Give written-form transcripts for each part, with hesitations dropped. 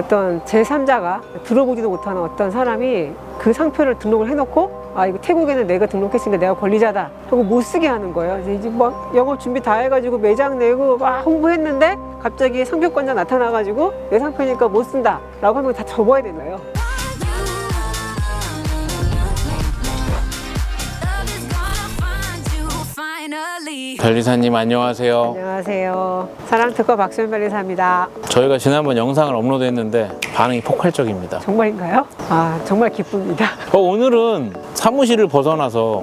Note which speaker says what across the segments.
Speaker 1: 어떤 제3자가 들어보지도 못하는 어떤 사람이 그 상표를 등록을 해놓고 아 이거 태국에는 내가 등록했으니까 내가 권리자다 하고 못 쓰게 하는 거예요. 그래서 이제 막 영업 준비 다 해가지고 매장 내고 막 홍보했는데 갑자기 상표권자 나타나가지고 내 상표니까 못 쓴다 라고 하면 다 접어야 되는 거예요.
Speaker 2: 변리사님 안녕하세요.
Speaker 1: 안녕하세요. 사랑특허 박소연 변리사입니다.
Speaker 2: 저희가 지난번 영상을 업로드했는데 반응이 폭발적입니다.
Speaker 1: 정말인가요? 아 정말 기쁩니다.
Speaker 2: 오늘은 사무실을 벗어나서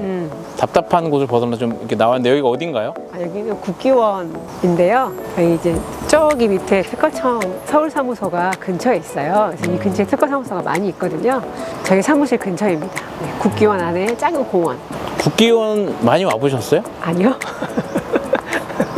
Speaker 2: 답답한 곳을 벗어나 좀 이렇게 나왔는데 여기가 어딘가요?
Speaker 1: 아, 여기는 국기원인데요. 여기 이제 저기 밑에 특허청 서울사무소가 근처에 있어요. 그래서 이 근처에 특허사무소가 많이 있거든요. 저희 사무실 근처입니다. 네, 국기원 안에 작은 공원.
Speaker 2: 국기원 많이 와보셨어요?
Speaker 1: 아니요.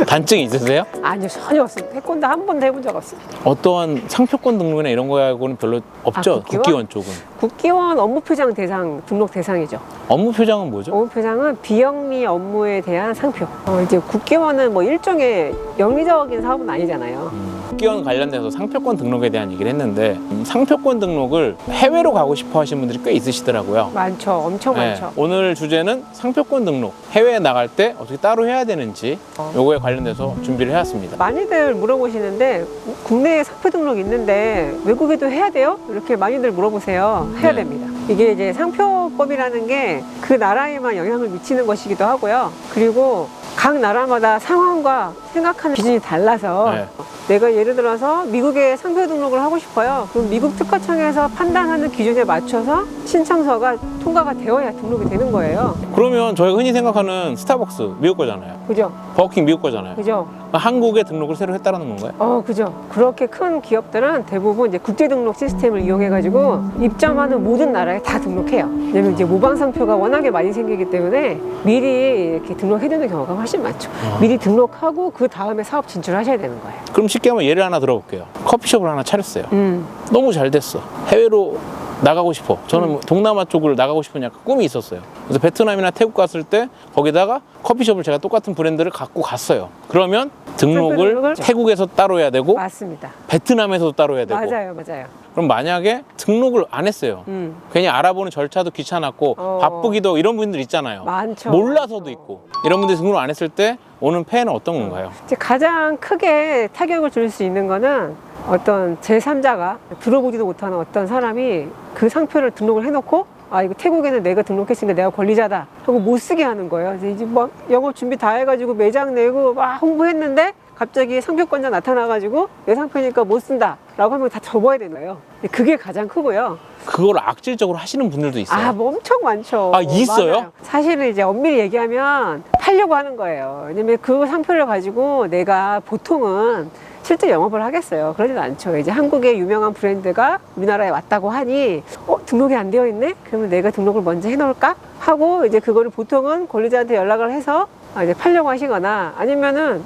Speaker 2: 단증이 있으세요?
Speaker 1: 아니요, 전혀 없습니다. 태권도 한 번도 해본 적 없습니다.
Speaker 2: 어떠한 상표권 등록이나 이런 거하고는 별로 없죠?
Speaker 1: 아, 국기원?
Speaker 2: 국기원 쪽은.
Speaker 1: 국기원 업무표장 대상, 등록 대상이죠.
Speaker 2: 업무 표장은 뭐죠?
Speaker 1: 업무표장은 비영리 업무에 대한 상표. 이제 국기원은 뭐 일종의 영리적인 사업은 아니잖아요.
Speaker 2: 국기원 관련돼서 상표권 등록에 대한 얘기를 했는데 상표권 등록을 해외로 가고 싶어 하시는 분들이 꽤 있으시더라고요.
Speaker 1: 많죠. 엄청
Speaker 2: 네,
Speaker 1: 많죠.
Speaker 2: 오늘 주제는 상표권 등록, 해외에 나갈 때 어떻게 따로 해야 되는지 요거에 관련돼서 준비를 해왔습니다.
Speaker 1: 많이들 물어보시는데 국내에 상표 등록 있는데 외국에도 해야 돼요? 이렇게 많이들 물어보세요. 해야
Speaker 2: 네.
Speaker 1: 됩니다. 이게 이제 상표법이라는 게 그 나라에만 영향을 미치는 것이기도 하고요. 그리고 각 나라마다 상황과 생각하는 기준이 달라서
Speaker 2: 네.
Speaker 1: 내가 예를 들어서 미국에 상표 등록을 하고 싶어요. 그럼 미국 특허청에서 판단하는 기준에 맞춰서 신청서가 통과가 되어야 등록이 되는 거예요.
Speaker 2: 그러면 저희가 흔히 생각하는 스타벅스 미국 거잖아요.
Speaker 1: 그죠?
Speaker 2: 버거킹 미국 거잖아요.
Speaker 1: 그죠?
Speaker 2: 한국에 등록을 새로 했다는 건가요?
Speaker 1: 그죠. 그렇게 큰 기업들은 대부분 이제 국제 등록 시스템을 이용해가지고 입점하는 모든 나라에 다 등록해요. 왜냐면 이제 모방 상표가 워낙에 많이 생기기 때문에 미리 이렇게 등록해두는 경우가 훨씬 많죠. 미리 등록하고 그 다음에 사업 진출하셔야 되는 거예요.
Speaker 2: 그럼 쉽게 한번 예를 하나 들어볼게요. 커피숍을 하나 차렸어요.
Speaker 1: 음.
Speaker 2: 너무 잘 됐어. 해외로 나가고 싶어. 저는 동남아 쪽으로 나가고 싶은 약간 꿈이 있었어요. 그래서 베트남이나 태국 갔을 때 거기다가 커피숍을 제가 똑같은 브랜드를 갖고 갔어요. 그러면 등록을 태국에서 따로 해야 되고
Speaker 1: 맞습니다.
Speaker 2: 베트남에서도 따로 해야 되고.
Speaker 1: 맞아요, 맞아요.
Speaker 2: 그럼 만약에 등록을 안 했어요. 괜히 알아보는 절차도 귀찮았고 바쁘기도 이런 분들 있잖아요.
Speaker 1: 많죠.
Speaker 2: 몰라서도
Speaker 1: 많죠.
Speaker 2: 있고. 이런 분들이 등록을 안 했을 때 오는 폐해는 어떤 건가요?
Speaker 1: 이제 가장 크게 타격을 줄 수 있는 거는 어떤 제3자가 들어보지도 못하는 어떤 사람이 그 상표를 등록을 해놓고 아 이거 태국에는 내가 등록했으니까 내가 권리자다 하고 못 쓰게 하는 거예요. 그래서 이제 막 영업 준비 다 해가지고 매장 내고 막 홍보했는데 갑자기 상표권자 나타나가지고 내 상표니까 못 쓴다 라고 하면 다 접어야 되는 거예요. 그게 가장 크고요.
Speaker 2: 그걸 악질적으로 하시는 분들도 있어요.
Speaker 1: 뭐 엄청 많죠.
Speaker 2: 아, 있어요?
Speaker 1: 맞아요. 사실은 이제 엄밀히 얘기하면 팔려고 하는 거예요. 왜냐면 그 상표를 가지고 내가 보통은 실제 영업을 하겠어요. 그러진 않죠. 이제 한국의 유명한 브랜드가 우리나라에 왔다고 하니 등록이 안 되어 있네? 그러면 내가 등록을 먼저 해놓을까? 하고 이제 그거를 보통은 권리자한테 연락을 해서 이제 팔려고 하시거나 아니면은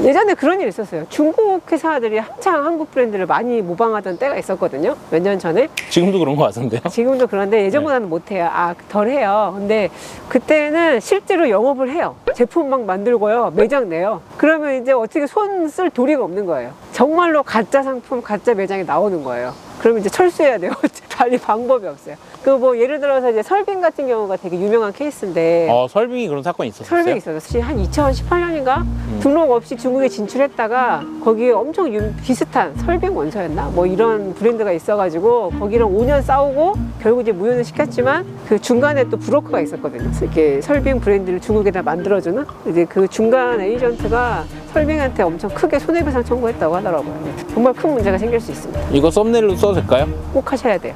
Speaker 1: 예전에 그런 일이 있었어요. 중국 회사들이 한창 한국 브랜드를 많이 모방하던 때가 있었거든요. 몇 년 전에.
Speaker 2: 지금도 그런 거 같은데요?
Speaker 1: 지금도 그런데 예전보다는 못해요. 덜 해요. 근데 그때는 실제로 영업을 해요. 제품 막 만들고요. 매장 내요. 그러면 이제 어떻게 손 쓸 도리가 없는 거예요. 정말로 가짜 상품, 가짜 매장이 나오는 거예요. 그러면 이제 철수해야 돼요. 달리 방법이 없어요. 그 뭐 예를 들어서 이제 설빙 같은 경우가 되게 유명한 케이스인데
Speaker 2: 설빙이 그런 사건이 있었어요?
Speaker 1: 설빙이 있었어요. 한 2018년인가 등록 없이 중국에 진출했다가 거기에 엄청 비슷한 설빙 원서였나? 뭐 이런 브랜드가 있어가지고 거기랑 5년 싸우고 결국 이제 무효는 시켰지만 그 중간에 또 브로커가 있었거든요. 이렇게 설빙 브랜드를 중국에다 만들어주는 이제 그 중간 에이전트가 설빙한테 엄청 크게 손해배상 청구했다고 하더라고요. 정말 큰 문제가 생길 수 있습니다.
Speaker 2: 이거 썸네일로 써도 될까요?
Speaker 1: 꼭 하셔야 돼요.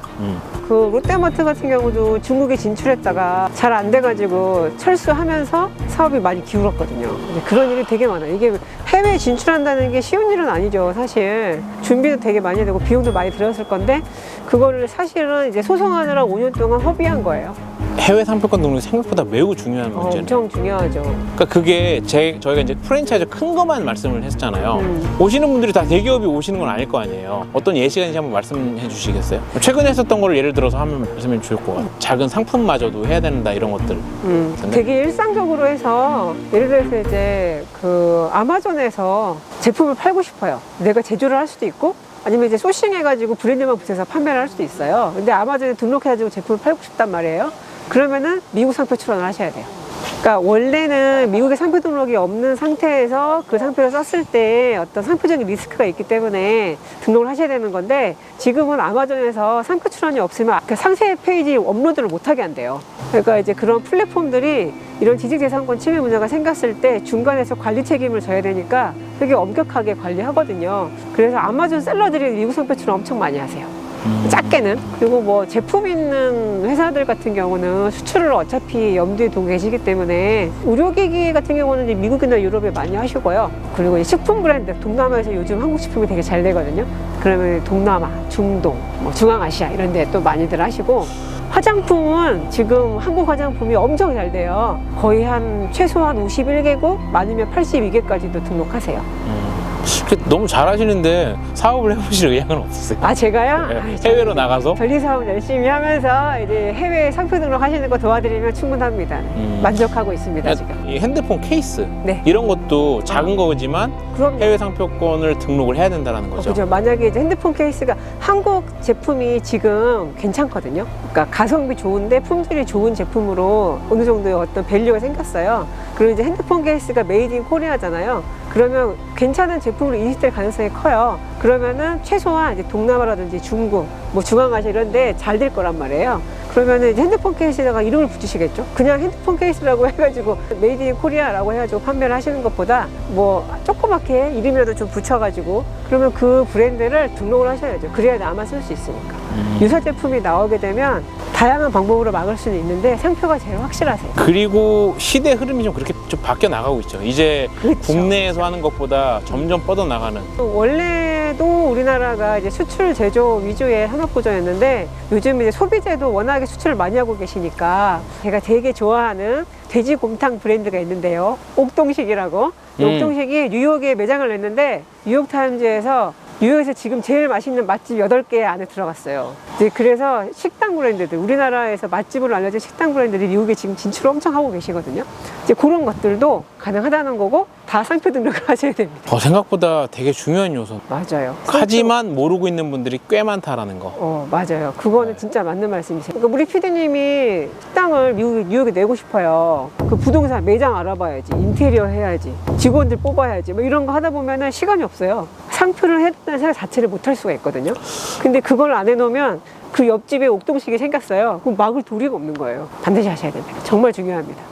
Speaker 1: 그 롯데마트 같은 경우도 중국에 진출했다가 잘 안 돼가지고 철수하면서 사업이 많이 기울었거든요. 그런 일이 되게 많아요. 이게 해외에 진출한다는 게 쉬운 일은 아니죠. 사실 준비도 되게 많이 되고 비용도 많이 들었을 건데 그거를 사실은 이제 소송하느라 5년 동안 허비한 거예요.
Speaker 2: 해외 상표권 등록이 생각보다 매우 중요한 문제네요.
Speaker 1: 엄청 중요하죠.
Speaker 2: 그러니까 그게 저희가 이제 프랜차이즈 큰 것만 말씀을 했잖아요. 오시는 분들이 다 대기업이 오시는 건 아닐 거 아니에요. 어떤 예시간인지 한번 말씀해 주시겠어요? 최근에 했었던 거를 예를 들어서 한번 말씀해 주실 것 같아요. 작은 상품마저도 해야 된다 이런 것들.
Speaker 1: 되게 일상적으로 해서 예를 들어서 이제 그 아마존에서 제품을 팔고 싶어요. 내가 제조를 할 수도 있고 아니면 이제 소싱해가지고 브랜드만 붙여서 판매를 할 수도 있어요. 근데 아마존에 등록해가지고 제품을 팔고 싶단 말이에요. 그러면은 미국 상표 출원을 하셔야 돼요. 그러니까 원래는 미국에 상표 등록이 없는 상태에서 그 상표를 썼을 때 어떤 상표적인 리스크가 있기 때문에 등록을 하셔야 되는 건데, 지금은 아마존에서 상표 출원이 없으면 그 상세 페이지 업로드를 못하게 한대요. 그러니까 이제 그런 플랫폼들이 이런 지식재산권 침해 문제가 생겼을 때 중간에서 관리 책임을 져야 되니까 되게 엄격하게 관리하거든요. 그래서 아마존 셀러들이 미국 상표 출원 엄청 많이 하세요. 작게는. 그리고 뭐 제품 있는 회사들 같은 경우는 수출을 어차피 염두에 두고 계시기 때문에 의료기기 같은 경우는 이제 미국이나 유럽에 많이 하시고요. 그리고 이제 식품 브랜드, 동남아에서 요즘 한국 식품이 되게 잘 되거든요. 그러면 동남아, 중동, 뭐 중앙아시아 이런 데 또 많이들 하시고, 화장품은 지금 한국 화장품이 엄청 잘 돼요. 거의 한 최소한 51개국, 많으면 82개까지도 등록하세요.
Speaker 2: 너무 잘하시는데 사업을 해보실 의향은 없으세요?
Speaker 1: 아, 제가요?
Speaker 2: 네,
Speaker 1: 아이,
Speaker 2: 해외로 나가서?
Speaker 1: 변리사업 열심히 하면서 이제 해외 상표 등록하시는 거 도와드리면 충분합니다. 만족하고 있습니다, 지금.
Speaker 2: 이 핸드폰 케이스
Speaker 1: 네.
Speaker 2: 이런 것도 작은 거지만
Speaker 1: 그럼
Speaker 2: 해외 상표권을 등록을 해야 된다는 거죠.
Speaker 1: 그죠. 만약에 이제 핸드폰 케이스가 한국 제품이 지금 괜찮거든요. 그러니까 가성비 좋은데 품질이 좋은 제품으로 어느 정도의 어떤 밸류가 생겼어요. 그리고 이제 핸드폰 케이스가 메이드 인 코리아잖아요. 그러면 괜찮은 제품으로 인식될 가능성이 커요. 그러면은 최소한 이제 동남아라든지 중국, 뭐 중앙아시아 이런 데 잘 될 거란 말이에요. 그러면은 이제 핸드폰 케이스에다가 이름을 붙이시겠죠? 그냥 핸드폰 케이스라고 해가지고 메이드 인 코리아라고 해가지고 판매를 하시는 것보다 뭐 조그맣게 이름이라도 좀 붙여가지고 그러면 그 브랜드를 등록을 하셔야죠. 그래야 나만 쓸 수 있으니까. 유사 제품이 나오게 되면 다양한 방법으로 막을 수는 있는데 상표가 제일 확실하세요.
Speaker 2: 그리고 시대 흐름이 좀 그렇게 좀 바뀌어 나가고 있죠. 이제
Speaker 1: 그렇죠.
Speaker 2: 국내에서 하는 것보다 점점 뻗어 나가는.
Speaker 1: 원래도 우리나라가 이제 수출 제조 위주의 산업 구조였는데 요즘 이제 소비재도 워낙에 수출을 많이 하고 계시니까 제가 되게 좋아하는 돼지곰탕 브랜드가 있는데요. 옥동식이라고. 옥동식이 뉴욕에 매장을 냈는데 뉴욕타임즈에서 뉴욕에서 지금 제일 맛있는 맛집 8개 안에 들어갔어요. 이제 그래서 식당 브랜드들, 우리나라에서 맛집으로 알려진 식당 브랜드들이 미국에 지금 진출을 엄청 하고 계시거든요. 이제 그런 것들도 가능하다는 거고 다 상표 등록을 하셔야 됩니다.
Speaker 2: 생각보다 되게 중요한 요소.
Speaker 1: 맞아요.
Speaker 2: 하지만 모르고 있는 분들이 꽤 많다라는 거.
Speaker 1: 맞아요. 그거는 진짜 맞는 말씀이세요. 그러니까 우리 PD님이 식당을 뉴욕에 내고 싶어요. 그 부동산 매장 알아봐야지, 인테리어 해야지, 직원들 뽑아야지, 뭐 이런 거 하다 보면은 시간이 없어요. 상표를 해야 생각 자체를 못 할 수가 있거든요. 근데 그걸 안 해놓으면 그 옆집에 옥동식이 생겼어요. 그럼 막을 도리가 없는 거예요. 반드시 하셔야 됩니다. 정말 중요합니다.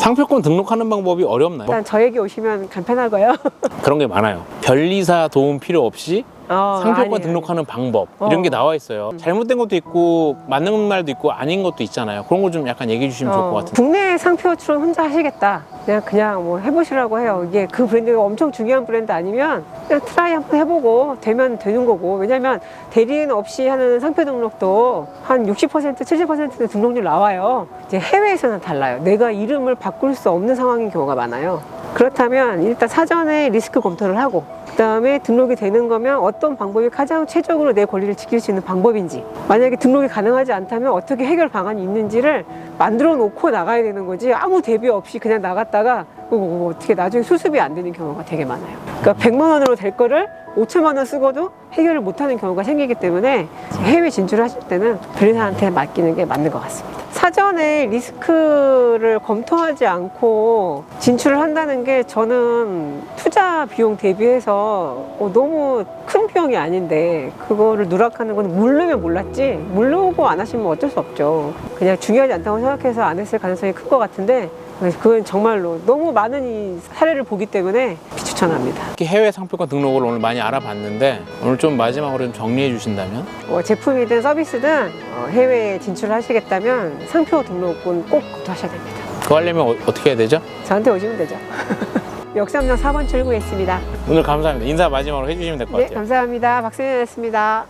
Speaker 2: 상표권 등록하는 방법이 어렵나요?
Speaker 1: 일단 저에게 오시면 간편하고요.
Speaker 2: 그런 게 많아요. 변리사 도움 필요 없이 상표권
Speaker 1: 아니에요.
Speaker 2: 등록하는 방법 이런 게 나와 있어요. 잘못된 것도 있고 맞는 말도 있고 아닌 것도 있잖아요. 그런 거 좀 약간 얘기해 주시면 좋을 것 같은데.
Speaker 1: 국내 상표 출원 혼자 하시겠다. 그냥 뭐 해보시라고 해요. 이게 그 브랜드가 엄청 중요한 브랜드 아니면 그냥 트라이 한번 해보고 되면 되는 거고. 왜냐면 대리인 없이 하는 상표 등록도 한 60%, 70%는 등록률 나와요. 이제 해외에서는 달라요. 내가 이름을 바꿀 수 없는 상황인 경우가 많아요. 그렇다면 일단 사전에 리스크 검토를 하고 그다음에 등록이 되는 거면 어떤 방법이 가장 최적으로 내 권리를 지킬 수 있는 방법인지, 만약에 등록이 가능하지 않다면 어떻게 해결 방안이 있는지를 만들어 놓고 나가야 되는 거지, 아무 대비 없이 그냥 나갔다가 어떻게 나중에 수습이 안 되는 경우가 되게 많아요. 그러니까 100만 원으로 될 거를 5천만 원 쓰고도 해결을 못하는 경우가 생기기 때문에 해외 진출하실 때는 변리사한테 맡기는 게 맞는 것 같습니다. 사전에 리스크를 검토하지 않고 진출을 한다는 게 저는 투자 비용 대비해서 너무 큰 비용이 아닌데 그거를 누락하는 건 모르면 몰랐지, 모르고 안 하시면 어쩔 수 없죠. 그냥 중요하지 않다고 생각해서 안 했을 가능성이 큰 것 같은데 그건 정말로 너무 많은 이 사례를 보기 때문에 비추천합니다.
Speaker 2: 이렇게 해외 상표권 등록을 오늘 많이 알아봤는데 오늘 좀 마지막으로 좀 정리해 주신다면?
Speaker 1: 제품이든 서비스든 해외에 진출하시겠다면 상표 등록은 꼭 검토하셔야 됩니다.
Speaker 2: 그거 하려면 어떻게 해야 되죠?
Speaker 1: 저한테 오시면 되죠. 역삼역 4번 출구에 있습니다.
Speaker 2: 오늘 감사합니다. 인사 마지막으로 해주시면 될 것
Speaker 1: 네,
Speaker 2: 같아요.
Speaker 1: 감사합니다. 박수현이었습니다.